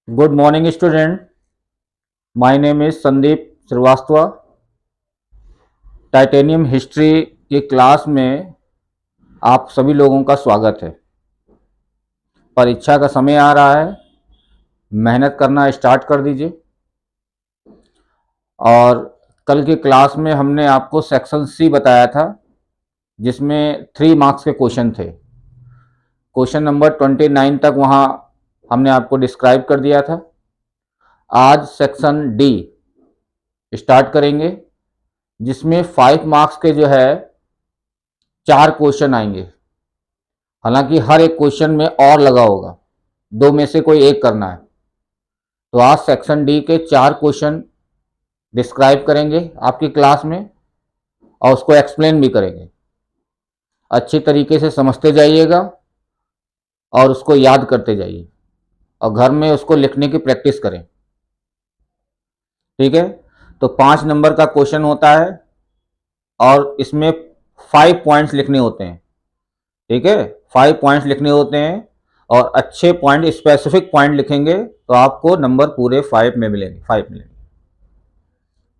Good morning, student. My name is Sandeep Srivastava. Titanium history की class में आप सभी लोगों का स्वागत है। परीक्षा का समय आ रहा है, मेहनत करना स्टार्ट कर दीजिए। और कल की क्लास में हमने आपको सेक्शन सी बताया था, जिसमें 3 मार्क्स के क्वेश्चन थे। क्वेश्चन नंबर 29 तक वहाँ हमने आपको डिस्क्राइब कर दिया था। आज सेक्शन डी स्टार्ट करेंगे, जिसमें 5 मार्क्स के जो है 4 क्वेश्चन आएंगे। हालांकि हर एक क्वेश्चन में और लगा होगा, 2 में से कोई एक करना है। तो आज सेक्शन डी के 4 क्वेश्चन डिस्क्राइब करेंगे आपकी क्लास में, और उसको एक्सप्लेन भी करेंगे। अच्छी तरीके से समझते जाइएगा और उसको याद करते जाइए, और घर में उसको लिखने की प्रैक्टिस करें। ठीक है, तो 5 नंबर का क्वेश्चन होता है और इसमें 5 पॉइंट्स लिखने होते हैं। ठीक है, 5 पॉइंट्स लिखने होते हैं, और अच्छे पॉइंट, स्पेसिफिक पॉइंट लिखेंगे तो आपको नंबर पूरे 5 में मिलेंगे। 5 मिलेंगे।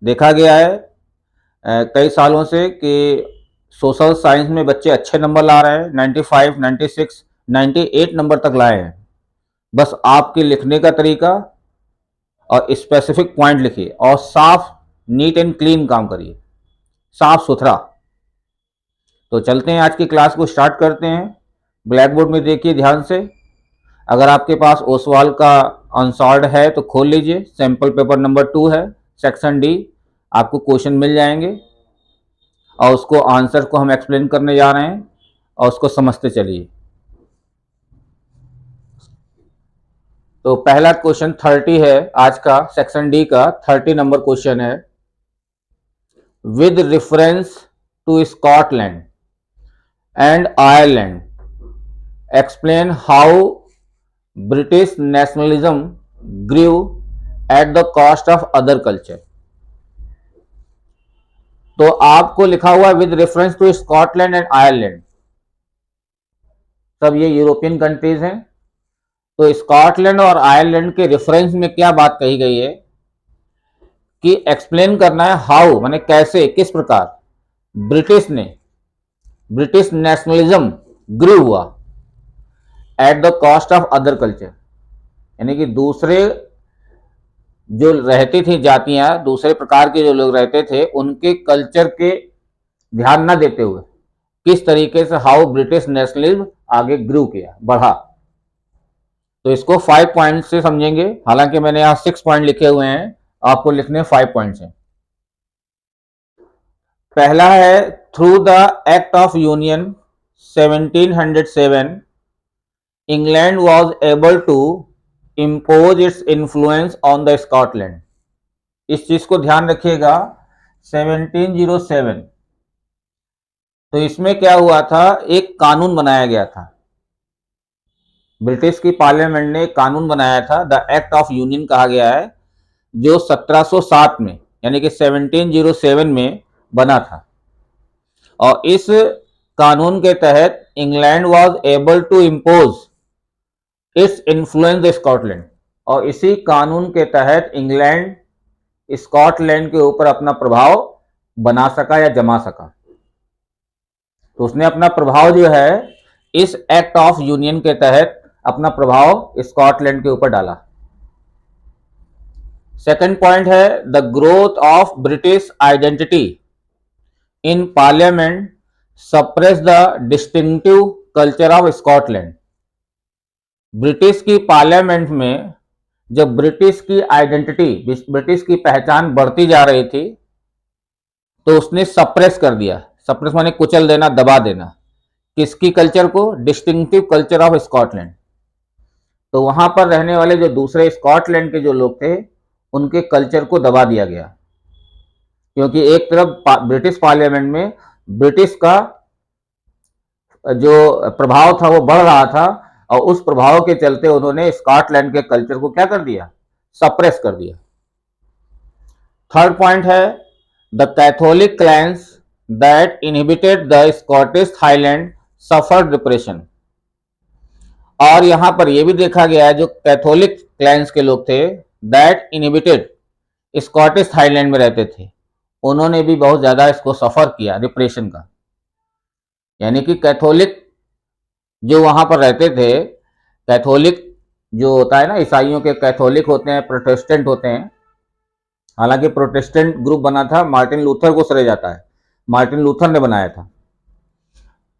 देखा गया है कई सालों से कि सोशल साइंस में बच्चे अच्छे नंबर ला रहे हैं, 95, 96, 98 नंबर तक लाए हैं। बस आपके लिखने का तरीका और स्पेसिफिक पॉइंट लिखिए, और साफ, नीट एंड क्लीन काम करिए, साफ सुथरा। तो चलते हैं, आज की क्लास को स्टार्ट करते हैं। ब्लैक बोर्ड में देखिए ध्यान से। अगर आपके पास ओसवाल का अनसॉल्व्ड है तो खोल लीजिए, सैंपल पेपर नंबर 2 है, सेक्शन डी। आपको क्वेश्चन मिल जाएंगे और उसको आंसर को हम एक्सप्लेन करने जा रहे हैं, और उसको समझते चलिए। तो पहला क्वेश्चन 30 है, आज का सेक्शन डी का 30 नंबर क्वेश्चन है। With reference to Scotland and Ireland, explain how British nationalism grew at the cost of other culture. तो आपको लिखा हुआ है with reference to Scotland and Ireland, सब ये यूरोपियन कंट्रीज हैं। तो स्कॉटलैंड और आयरलैंड के रेफरेंस में क्या बात कही गई है कि एक्सप्लेन करना है हाउ, माने कैसे, किस प्रकार ब्रिटिश नेशनलिज्म ग्रू हुआ eight the cost of other culture, यानी कि दूसरे जो रहती थी जातियां, दूसरे प्रकार के जो लोग रहते थे, उनके कल्चर के ध्यान न देते हुए किस तरीके से हाउ ब्रिटिश नेशनलिज्म आगे ग्रू किया, बढ़ा। तो इसको 5 पॉइंट से समझेंगे। हालांकि मैंने यहां 6 पॉइंट लिखे हुए हैं, आपको लिखने 5 पॉइंट्स हैं। पहला है, through the act of union 1707 England was able to impose its influence on the Scotland. इस चीज को ध्यान रखिएगा, 1707। तो इसमें क्या हुआ था, एक कानून बनाया गया था। ब्रिटिश की पार्लियामेंट ने एक कानून बनाया था, द एक्ट ऑफ यूनियन कहा गया है, जो 1707 में, यानी कि 1707 में बना था। और इस कानून के तहत England was able to impose its influence Scotland, और इसी कानून के तहत इंग्लैंड स्कॉटलैंड के ऊपर अपना प्रभाव बना सका या जमा सका। तो उसने अपना प्रभाव जो है इस एक्ट ऑफ यूनियन के तहत अपना प्रभाव स्कॉटलैंड के ऊपर डाला। सेकंड पॉइंट है, the growth of British identity in parliament suppress the distinctive culture of Scotland. British की पार्लियामेंट में जब ब्रिटिश की आइडेंटिटी, ब्रिटिश की पहचान बढ़ती जा रही थी, तो उसने सप्रेस कर दिया। सप्रेस माने कुचल देना, दबा देना। किसकी कल्चर को? Distinctive culture of Scotland. तो वहां पर रहने वाले जो दूसरे स्कॉटलैंड के जो लोग थे, उनके कल्चर को दबा दिया गया, क्योंकि एक तरफ ब्रिटिश पार्लियामेंट में ब्रिटिश का जो प्रभाव था वो बढ़ रहा था, और उस प्रभाव के चलते उन्होंने स्कॉटलैंड के कल्चर को क्या कर दिया? सप्रेस कर दिया। थर्ड पॉइंट है, the Catholic clans that inhibited the Scottish highland suffered repression. और यहां पर यह भी देखा गया है जो कैथोलिक क्लैंस के लोग थे दैट इनहिबिटेड स्कॉटिश थाईलैंड में रहते थे, उन्होंने भी बहुत ज्यादा इसको सफर किया रिप्रेशन का। यानी कि कैथोलिक जो वहां पर रहते थे, कैथोलिक जो होता है ना, ईसाइयों के कैथोलिक होते हैं, प्रोटेस्टेंट होते हैं। हालांकि प्रोटेस्टेंट ग्रुप बना था मार्टिन लूथर को श्रेय जाता है, मार्टिन लूथर ने बनाया था।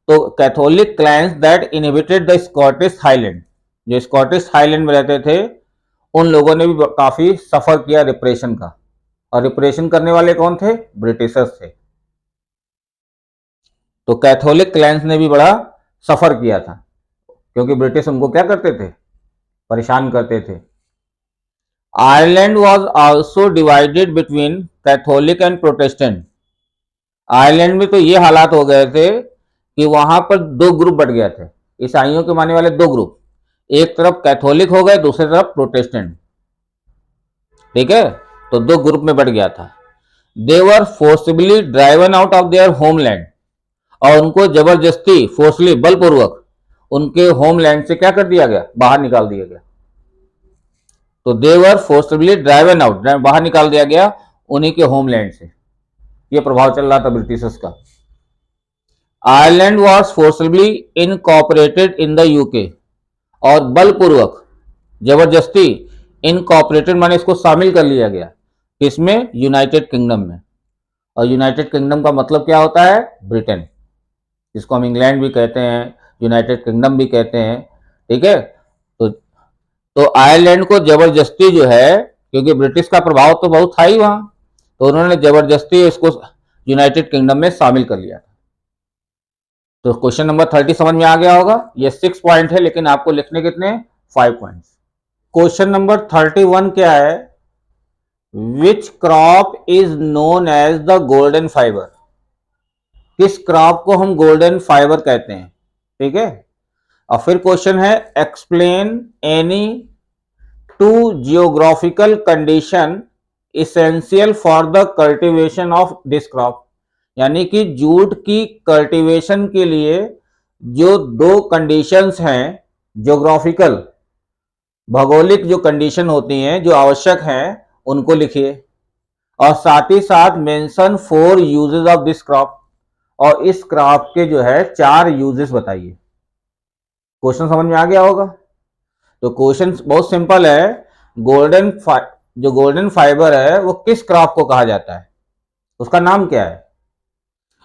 तो Catholic clans that inhibited the Scottish highland, जो स्कॉटिश हाईलैंड में रहते थे, उन लोगों ने भी काफी सफर किया रिप्रेशन का। और रिप्रेशन करने वाले कौन थे? ब्रिटिशर्स थे। तो कैथोलिक क्लैंस ने भी बड़ा सफर किया था, क्योंकि ब्रिटिश उनको क्या करते थे? परेशान करते थे। Ireland was also divided between Catholic and Protestant. Ireland में तो ये हालात हो गए थे कि वहां पर दो ग्रुप बट गए थे, ईसाइयों के मानने वाले दो ग्रुप, एक तरफ कैथोलिक हो गए, दूसरी तरफ प्रोटेस्टेंट। ठीक है, तो दो ग्रुप में बट गया था। They were forcibly driven out of their homeland, और उनको जबरदस्ती फोर्सली बलपूर्वक उनके होमलैंड से क्या कर दिया गया? बाहर निकाल दिया गया। तो दे वर फोर्सिबली ड्राइवन आउट, बाहर निकाल दिया गया उन्हीं के होमलैंड से। ये प्रभाव चल रहा था ब्रिटिशर्स का। Ireland was forcibly incorporated in the UK, और बलपूर्वक जबरदस्ती इनकॉर्पोरेटेड माने इसको शामिल कर लिया गया, किसमें? यूनाइटेड किंगडम में। और यूनाइटेड किंगडम का मतलब क्या होता है? ब्रिटेन, जिसको हम इंग्लैंड भी कहते हैं, यूनाइटेड किंगडम भी कहते हैं। ठीक है, तो आयरलैंड को जबरदस्ती जो है, क्योंकि ब्रिटिश का प्रभाव तो बहुत था ही वहां, तो उन्होंने जबरदस्ती इसको यूनाइटेड किंगडम में शामिल कर लिया। तो क्वेश्चन नंबर 30 समझ में आ गया होगा। ये 6 पॉइंट है, लेकिन आपको लिखने कितने? 5 पॉइंट्स। क्वेश्चन नंबर 31 क्या है? Which crop is known as the golden fibre? किस क्रॉप को हम गोल्डन फाइबर कहते हैं? ठीक है, और फिर क्वेश्चन है explain any two geographical condition essential for the cultivation of this crop. यानी कि जूट की कल्टीवेशन के लिए जो दो कंडीशंस हैं, ज्योग्राफिकल, भौगोलिक जो कंडीशन होती हैं जो आवश्यक हैं, उनको लिखिए। और साथ ही साथ mention 4 uses of this crop, और इस क्रॉप के जो है 4 यूजेस बताइए। क्वेश्चन समझ में आ गया होगा। तो क्वेश्चन बहुत सिंपल है। जो गोल्डन फाइबर है वो किस क्रॉप को कहा जाता है, उसका नाम क्या है,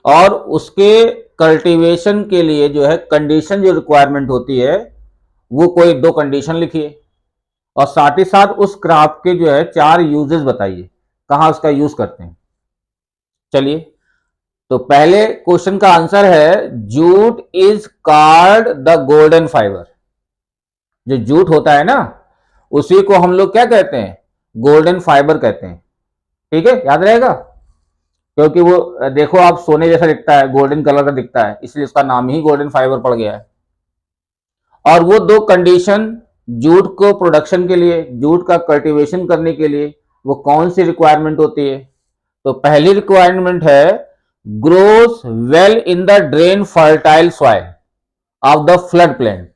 और उसके कल्टीवेशन के लिए जो है कंडीशन जो रिक्वायरमेंट होती है, वो कोई 2 कंडीशन लिखिए। और साथ ही साथ उस क्रॉप के जो है 4 यूजेस बताइए, कहां उसका यूज करते हैं। चलिए, तो पहले क्वेश्चन का आंसर है jute is called the golden fibre. जो जूट होता है ना, उसी को हम लोग क्या कहते हैं? गोल्डन फाइबर कहते हैं। ठीक है, याद रहेगा, क्योंकि वो देखो आप सोने जैसा दिखता है, गोल्डन कलर का दिखता है, इसलिए उसका नाम ही गोल्डन फाइबर पड़ गया है। और वो 2 कंडीशन जूट को प्रोडक्शन के लिए, जूट का कल्टीवेशन करने के लिए, वो कौन सी रिक्वायरमेंट होती है? तो पहली रिक्वायरमेंट है grows well in the drain fertile soil of the flood plain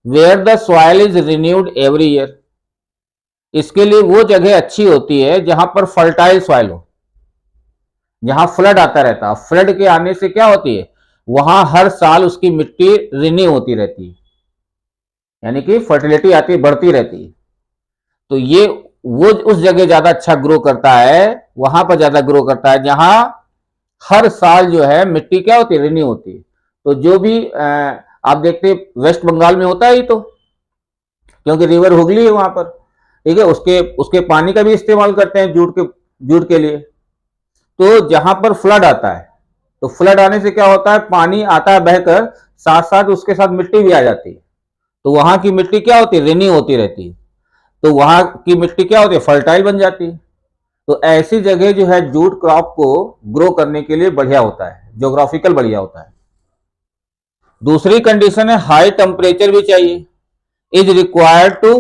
where the soil is renewed every year. इसके लिए वो जगह अच्छी होती है जहां पर फर्टाइल सॉइल हो, जहां फ्लड आता रहता है। फ्लड के आने से क्या होती है? वहां हर साल उसकी मिट्टी रिन्यू होती रहती है, यानी कि फर्टिलिटी आती है, बढ़ती रहती है। तो ये वो उस जगह ज्यादा अच्छा ग्रो करता है, वहां पर ज्यादा ग्रो करता है जहां हर साल जो है मिट्टी क्या होती है? रिन्यू होती है। तो जो भी आप देखते वेस्ट बंगाल में होता है ये, तो क्योंकि रिवर हुगली है वहां पर। ठीक है, उसके उसके पानी का भी इस्तेमाल करते हैं जूट के लिए। तो जहां पर फ्लड आता है, तो फ्लड आने से क्या होता है? पानी आता है बहकर, साथ साथ उसके साथ मिट्टी भी आ जाती है। तो वहां की मिट्टी क्या होती है? रिन्यू होती रहती है। तो वहां की मिट्टी क्या होती है? फर्टाइल बन जाती है। तो ऐसी जगह जो है जूट क्रॉप को ग्रो करने के लिए बढ़िया होता है, ज्योग्राफिकल बढ़िया होता है। दूसरी कंडीशन है हाई टेम्परेचर भी चाहिए, is required to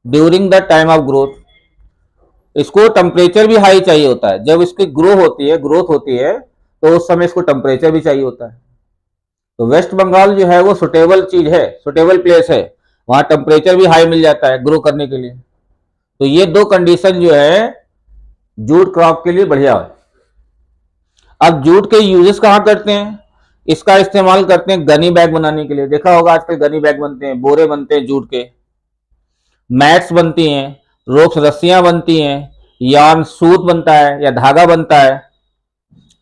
during the time of growth. इसको टेम्परेचर भी हाई चाहिए होता है, जब इसकी ग्रोथ होती है तो उस समय इसको टेम्परेचर भी चाहिए होता है। तो वेस्ट बंगाल जो है वो सुटेबल चीज है, सुटेबल प्लेस है, वहां टेम्परेचर भी हाई मिल जाता है ग्रो करने के लिए। तो ये दो कंडीशन जो है जूट क्रॉप के लिए बढ़िया है। अब जूट के यूजेस कहाँ करते हैं? इसका इस्तेमाल करते हैं गनी बैग बनाने के लिए। देखा होगा आजकल गनी बैग बनते हैं, बोरे बनते हैं जूट के, मैट्स बनती हैं, रोप्स रस्सियां बनती हैं, यार्न सूत बनता है या धागा बनता है,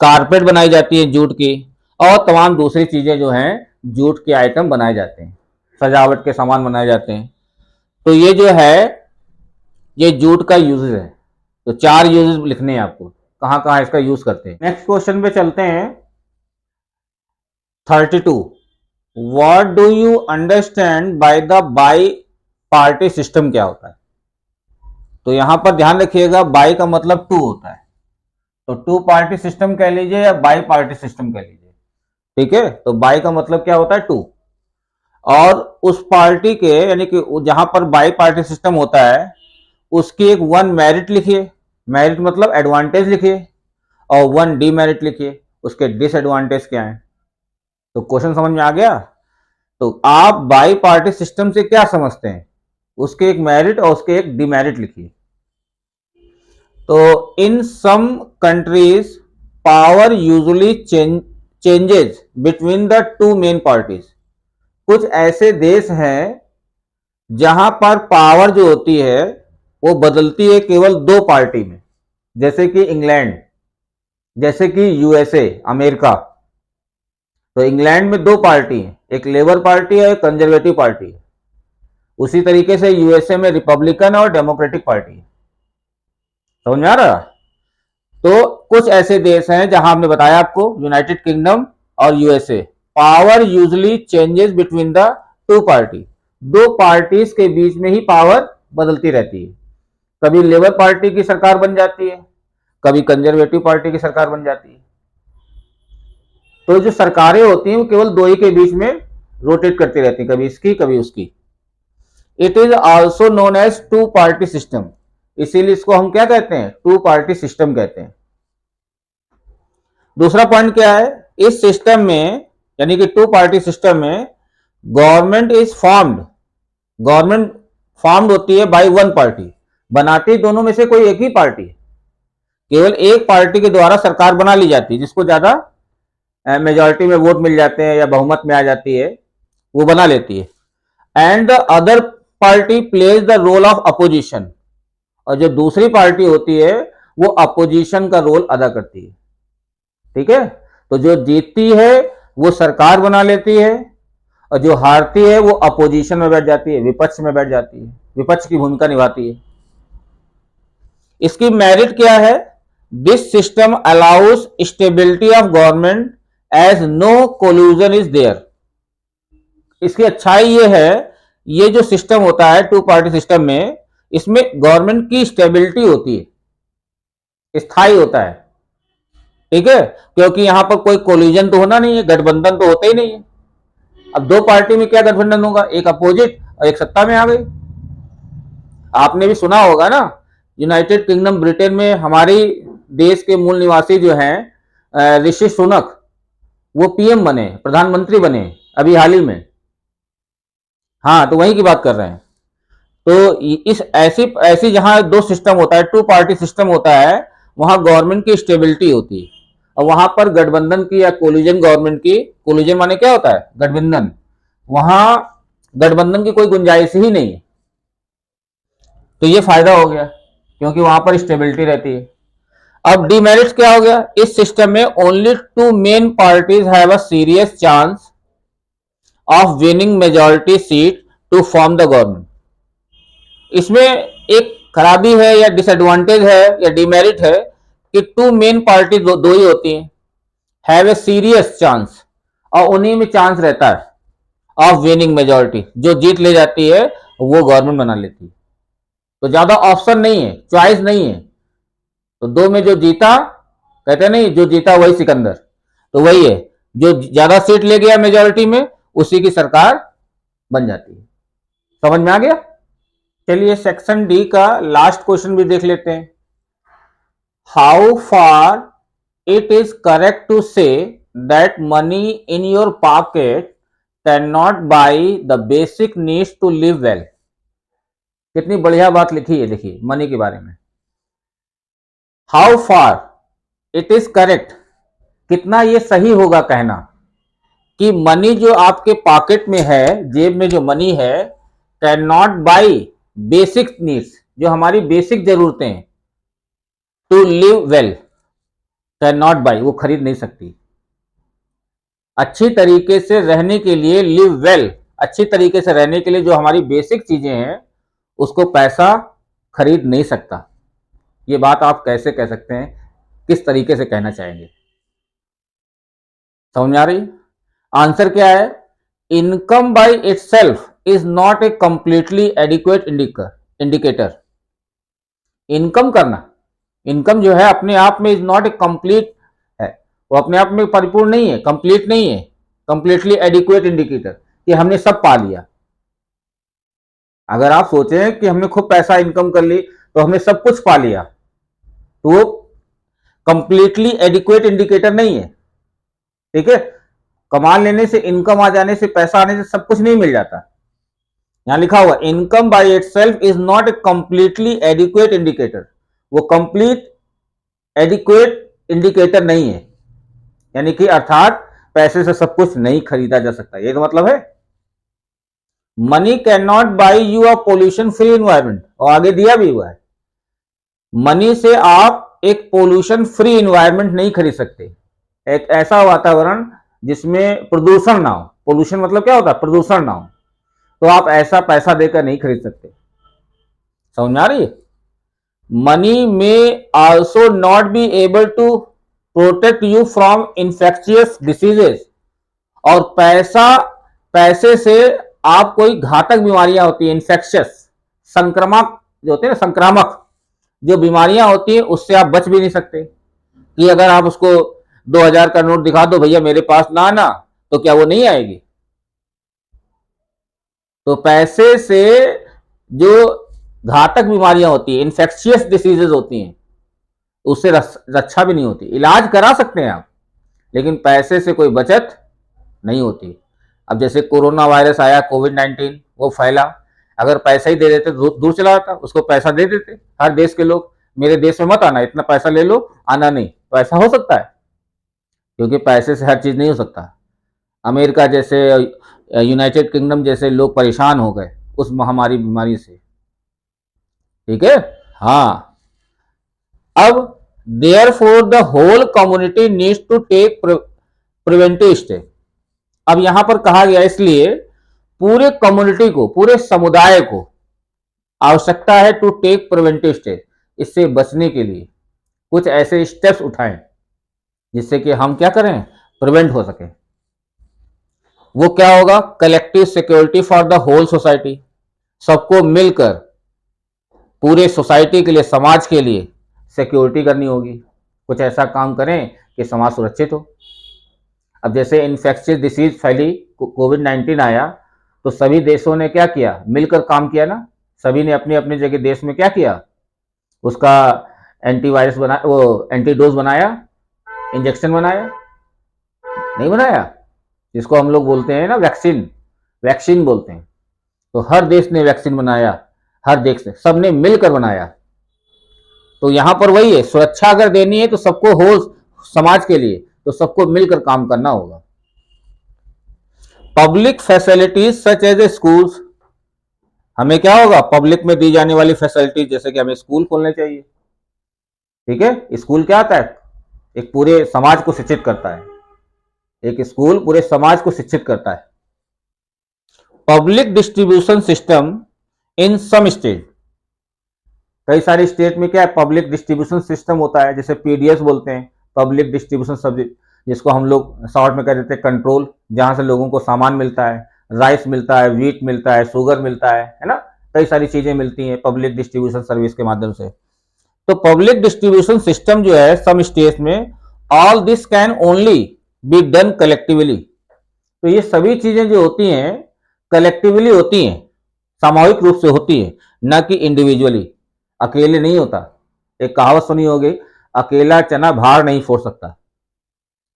कारपेट बनाई जाती है जूट की, और तमाम दूसरी चीजें जो हैं जूट के आइटम बनाए जाते हैं, सजावट के सामान बनाए जाते हैं। तो ये जो है ये जूट का यूजेस है। तो 4 यूजेस लिखने हैं आपको, कहां कहां इसका यूज करते हैं। नेक्स्ट क्वेश्चन पे चलते हैं। 32, what do you understand by the bi party system? क्या होता है? तो यहां पर ध्यान रखिएगा, बाई का मतलब 2 होता है। तो 2 पार्टी सिस्टम कह लीजिए या बाई पार्टी सिस्टम कह लीजिए, ठीक है। तो बाई का मतलब क्या होता है? 2। और उस पार्टी के यानी कि जहां पर बाई पार्टी सिस्टम होता है उसकी एक 1 मेरिट लिखिए, मेरिट मतलब एडवांटेज लिखिए, और 1 डीमेरिट लिखिए, उसके डिसएडवांटेज क्या है। तो क्वेश्चन समझ में आ गया? तो आप बाई पार्टी सिस्टम से क्या समझते हैं, उसके एक मेरिट और उसके एक डिमेरिट लिखिए। तो in some countries power usually changes between the 2 main parties. कुछ ऐसे देश हैं जहां पर पावर जो होती है वो बदलती है केवल 2 पार्टी में, जैसे कि इंग्लैंड, जैसे कि यूएसए अमेरिका। तो इंग्लैंड में 2 पार्टी है, एक लेबर पार्टी है, एक कंजर्वेटिव पार्टी है। उसी तरीके से यूएसए में रिपब्लिकन और डेमोक्रेटिक पार्टी है। समझ में आ रहा? तो कुछ ऐसे देश हैं जहां हमने बताया आपको, यूनाइटेड किंगडम और USA, power usually changes between the 2 party. 2 parties के बीच में ही पावर बदलती रहती है। कभी लेबर पार्टी की सरकार बन जाती है, कभी कंजर्वेटिव पार्टी की सरकार बन जाती है। तो जो सरकारें होती हैं वो केवल 2 ही के बीच में रोटेट करती रहती हैं, कभी इसकी कभी उसकी। It is also known as 2 party system, इसीलिए इसको हम क्या कहते हैं? 2 पार्टी सिस्टम कहते हैं। दूसरा पॉइंट क्या है? इस सिस्टम में यानी कि 2 पार्टी सिस्टम में government is formed, government formed होती है बाय 1 पार्टी, बनाती दोनों में से कोई एक ही पार्टी है। केवल एक पार्टी के द्वारा सरकार बना ली जाती है, जिसको ज्यादा मेजॉरिटी में वोट मिल जाते हैं या बहुमत में आ जाती है, वो बना लेती है। And the other party plays the role of opposition, और जो दूसरी पार्टी होती है वो अपोजिशन का रोल अदा करती है, ठीक है। तो जो जीतती है वो सरकार बना लेती है, और जो हारती है वो अपोजिशन में बैठ जाती है, विपक्ष में बैठ जाती है, विपक्ष की भूमिका निभाती है। इसकी मेरिट क्या है? This system allows stability of government as no collusion is there. इसकी अच्छाई ये है, ये जो सिस्टम होता है 2 पार्टी सिस्टम में, इसमें गवर्नमेंट की स्टेबिलिटी होती है, स्थायी होता है, ठीक है। क्योंकि यहां पर कोई कोलिजन तो होना नहीं है, गठबंधन तो होता ही नहीं है। अब 2 पार्टी में क्या गठबंधन होगा? एक अपोजिट और एक सत्ता में आ गई। आपने भी सुना होगा ना, यूनाइटेड किंगडम ब्रिटेन में हमारी देश के मूल निवासी जो हैं ऋषि सुनक, वो पीएम बने, प्रधानमंत्री बने अभी हाल ही में। हाँ, तो वहीं की बात कर रहे हैं। तो इस ऐसी ऐसी जहां 2 सिस्टम होता है, 2 पार्टी सिस्टम होता है, वहां गवर्नमेंट की स्टेबिलिटी होती है, और वहां पर गठबंधन की या कोलिजन गवर्नमेंट की, कोलिजन माने क्या होता है? गठबंधन। वहां गठबंधन की कोई गुंजाइश ही नहीं है। तो ये फायदा हो गया क्योंकि वहां पर स्टेबिलिटी रहती है। अब डीमेरिट्स क्या हो गया? इस सिस्टम में only 2 main parties have a serious chance of winning majority seat to form the government. इसमें एक खराबी है या डिसएडवांटेज है या डिमेरिट है कि 2 मेन पार्टी दो ही होती हैं, हैव ए सीरियस चांस, और उन्हीं में चांस रहता है ऑफ विनिंग मेजॉरिटी, जो जीत ले जाती है वो गवर्नमेंट बना लेती है। तो ज्यादा ऑप्शन नहीं है, चॉइस नहीं है। तो 2 में जो जीता, कहते नहीं जो जीता वही सिकंदर, तो वही है, जो ज्यादा सीट ले गया मेजॉरिटी में उसी की सरकार बन जाती है। समझ में आ गया? चलिए सेक्शन डी का लास्ट क्वेश्चन भी देख लेते हैं। How far it is correct to say that money in your pocket cannot buy the basic needs to live well. कितनी बढ़िया बात लिखी है देखिए मनी के बारे में. How far it is correct, कितना ये सही होगा कहना कि मनी जो आपके पॉकेट में है, जेब में जो मनी है, can not buy basic needs, जो हमारी बेसिक जरूरतें हैं, to live well, can not buy, वो खरीद नहीं सकती. अच्छी तरीके से रहने के लिए, लिव वेल, अच्छी तरीके से रहने के लिए जो हमारी बेसिक चीजें हैं उसको पैसा खरीद नहीं सकता. ये बात आप कैसे कह सकते हैं, किस तरीके से कहना चाहेंगे? समझ में आ रही? आंसर क्या है? Income by itself is not a completely adequate indicator. Income करना, इनकम जो है अपने आप में इज नॉट ए कंप्लीट है, वो अपने आप में परिपूर्ण नहीं है, कंप्लीट नहीं है, कंप्लीटली एडिक्वेट इंडिकेटर कि हमने सब पा लिया. अगर आप सोचें कि हमने खूब पैसा इनकम कर ली तो हमने सब कुछ पा लिया, तो वो कंप्लीटली एडिक्वेट इंडिकेटर नहीं है. ठीक है, कमाल लेने से, इनकम आ जाने से, पैसा आने से सब कुछ नहीं मिल जाता. यहां लिखा हुआ income by itself is not a completely adequate indicator, वो कंप्लीट एडिक्वेट इंडिकेटर नहीं है, यानी कि अर्थात पैसे से सब कुछ नहीं खरीदा जा सकता. ये तो मतलब है. Money can not by you a pollution free environment, और आगे दिया भी हुआ है मनी से आप एक पोल्यूशन फ्री इन्वायरमेंट नहीं खरीद सकते, एक ऐसा वातावरण जिसमें प्रदूषण ना हो. पोल्यूशन मतलब क्या होता है? प्रदूषण ना हो. तो आप ऐसा पैसा देकर नहीं खरीद सकते. समझ में आ रही है? Money may also not be able to protect you from infectious diseases, और पैसे से आप कोई घातक बीमारियां होती है, इन्फेक्शियस, संक्रामक जो होते हैं ना, संक्रामक जो बीमारियां होती है उससे आप बच भी नहीं सकते. कि अगर आप उसको 2000 का नोट दिखा दो, भैया मेरे पास ना आना, तो क्या वो नहीं आएगी? तो पैसे से जो घातक बीमारियां होती है, इन्फेक्शियस डिसीजेज होती हैं, उससे रक्षा भी नहीं होती. इलाज करा सकते हैं आप, लेकिन पैसे से कोई बचत नहीं होती. अब जैसे कोरोना वायरस आया, कोविड-19, वो फैला, अगर पैसा ही दे देते तो दूर चला जाता, उसको पैसा दे देते हर देश के लोग, मेरे देश में मत आना, इतना पैसा ले लो, आना नहीं. तो ऐसा हो सकता है, क्योंकि पैसे से हर चीज नहीं हो सकता. अमेरिका जैसे, यूनाइटेड किंगडम जैसे लोग परेशान हो गए उस महामारी बीमारी से. ठीक है. हाँ, अब therefore the whole community needs to take preventive step. अब यहां पर कहा गया इसलिए पूरे कम्युनिटी को, पूरे समुदाय को आवश्यकता है टू टेक प्रिवेंटिव स्टेप, इससे बचने के लिए कुछ ऐसे स्टेप्स उठाएं जिससे कि हम क्या करें, प्रिवेंट हो सके. वो क्या होगा? Collective security for the whole society, सबको मिलकर पूरे सोसाइटी के लिए, समाज के लिए सिक्योरिटी करनी होगी. कुछ ऐसा काम करें कि समाज सुरक्षित हो. अब जैसे इन्फेक्शियस डिसीज फैली, कोविड-19 आया, तो सभी देशों ने क्या किया? मिलकर काम किया ना. सभी ने अपनी अपनी जगह देश में क्या किया? उसका एंटीवायरस बना, वो एंटीडोज बनाया, इंजेक्शन बनाया, नहीं बनाया? जिसको हम लोग बोलते हैं ना वैक्सीन, वैक्सीन बोलते हैं. तो हर देश ने वैक्सीन बनाया, हर देश ने, सबने मिलकर बनाया. तो यहां पर वही है, सुरक्षा अगर देनी है तो सबको हो, समाज के लिए, तो सबको मिलकर काम करना होगा. Public facilities such as a schools, हमें क्या होगा? पब्लिक में दी जाने वाली फैसिलिटीज, जैसे कि हमें स्कूल खोलने चाहिए. ठीक है. स्कूल क्या आता है? एक पूरे समाज को शिक्षित करता है. एक स्कूल पूरे समाज को शिक्षित करता है. Public distribution system in some state, कई सारे स्टेट में क्या है, पब्लिक डिस्ट्रीब्यूशन सिस्टम होता है, जैसे पीडीएस बोलते हैं, पब्लिक डिस्ट्रीब्यूशन सब्जेक्ट, जिसको हम लोग शॉर्ट में कह देते हैं कंट्रोल, जहां से लोगों को सामान मिलता है, राइस मिलता है, व्हीट मिलता है, शुगर मिलता है ना, कई सारी चीजें मिलती हैं पब्लिक डिस्ट्रीब्यूशन सर्विस के माध्यम से. तो पब्लिक डिस्ट्रीब्यूशन सिस्टम जो है सम स्टेट में, all this can only be done collectively. तो ये सभी चीजें जो होती हैं कलेक्टिवली होती हैं, सामूहिक रूप से होती है, न कि इंडिविजुअली, अकेले नहीं होता. एक कहावत सुनी होगी, अकेला चना भार नहीं फोड़ सकता.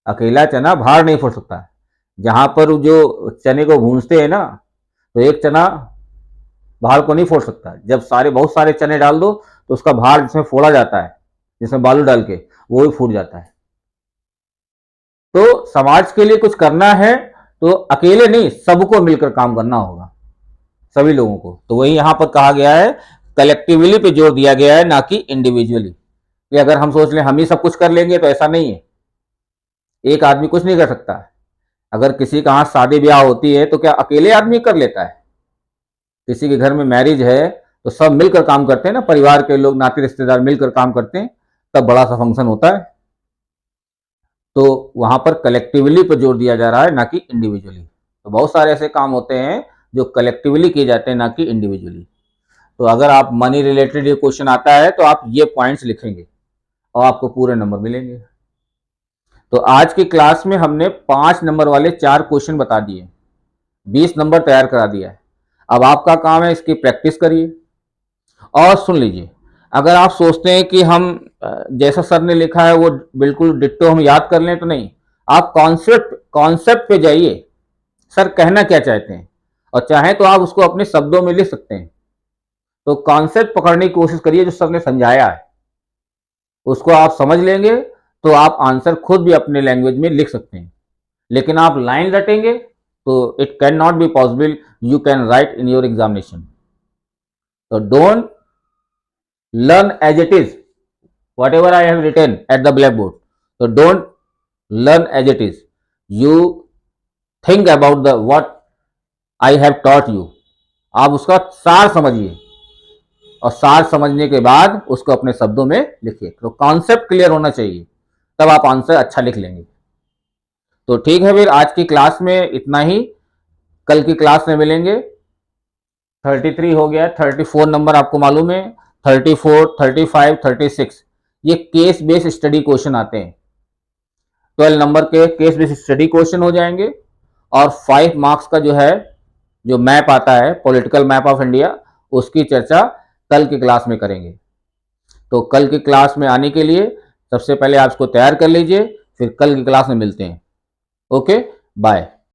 अकेला चना भार नहीं फोड़ सकता। जहां पर जो चने को भूंजते हैं ना, तो एक चना भार को नहीं फोड़ सकता। जब बहुत सारे चने डाल दो तो उसका भार जिसमें फोड़ा जाता है, जिसमें बालू डाल के, वो भी फूट जाता है। तो समाज के लिए कुछ करना है तो अकेले नहीं, सबको मिलकर काम करना होगा, सभी लोगों को। तो वही यहां पर कहा गया है, कलेक्टिवली पे जोर दिया गया है, ना कि इंडिविजुअली। कि अगर हम सोच लें हम ही सब कुछ कर लेंगे, तो ऐसा नहीं है। एक आदमी कुछ नहीं कर सकता। अगर किसी का यहाँ शादी ब्याह होती है तो क्या अकेले आदमी कर लेता है? किसी के घर में मैरिज है तो सब मिलकर काम करते हैं ना, परिवार के लोग, नाते रिश्तेदार मिलकर काम करते हैं, तब बड़ा सा फंक्शन होता है। तो वहां पर कलेक्टिवली पर जोर दिया जा रहा है, ना कि इंडिविजुअली। तो बहुत सारे ऐसे काम होते हैं जो कलेक्टिवली किए जाते हैं, ना कि इंडिविजुअली। तो अगर आप मनी रिलेटेड ये क्वेश्चन आता है तो आप ये पॉइंट्स लिखेंगे और आपको पूरे नंबर मिलेंगे। तो आज की क्लास में हमने 5 नंबर वाले 4 क्वेश्चन बता दिए, 20 नंबर तैयार करा दिया है। अब आपका काम है इसकी प्रैक्टिस करिए। और सुन लीजिए, अगर आप सोचते हैं कि हम जैसा सर ने लिखा है वो बिल्कुल डिट्टो हम याद कर लें, तो नहीं। आप कॉन्सेप्ट कॉन्सेप्ट पे जाइए, सर कहना क्या चाहते हैं, और चाहें तो आप उसको अपने शब्दों में लिख सकते हैं। तो कॉन्सेप्ट पकड़ने की कोशिश करिए, जो सर ने समझाया है उसको आप समझ लेंगे तो आप आंसर खुद भी अपने लैंग्वेज में लिख सकते हैं। लेकिन आप लाइन रटेंगे तो it can not be possible you can write in your examination. तो don't learn as it is, whatever I have written at the blackboard. So don't learn as it is, you think about the what I have taught you. आप उसका सार समझिए और सार समझने के बाद उसको अपने शब्दों में लिखिए। तो कॉन्सेप्ट क्लियर होना चाहिए, तब आप आंसर अच्छा लिख लेंगे। तो ठीक है, फिर आज की क्लास में इतना ही। कल की क्लास में मिलेंगे। 33 हो गया, 34 नंबर आपको मालूम है, 34, 35, 36 ये केस बेस्ड स्टडी क्वेश्चन आते हैं। 12 नंबर के केस बेस्ड स्टडी क्वेश्चन हो जाएंगे। और 5 मार्क्स का जो है, जो मैप आता है, पॉलिटिकल मैप ऑफ इंडिया, उसकी चर्चा कल की क्लास में करेंगे। तो कल की क्लास में आने के लिए सबसे पहले आप इसको तैयार कर लीजिए, फिर कल की क्लास में मिलते हैं। Okay, bye.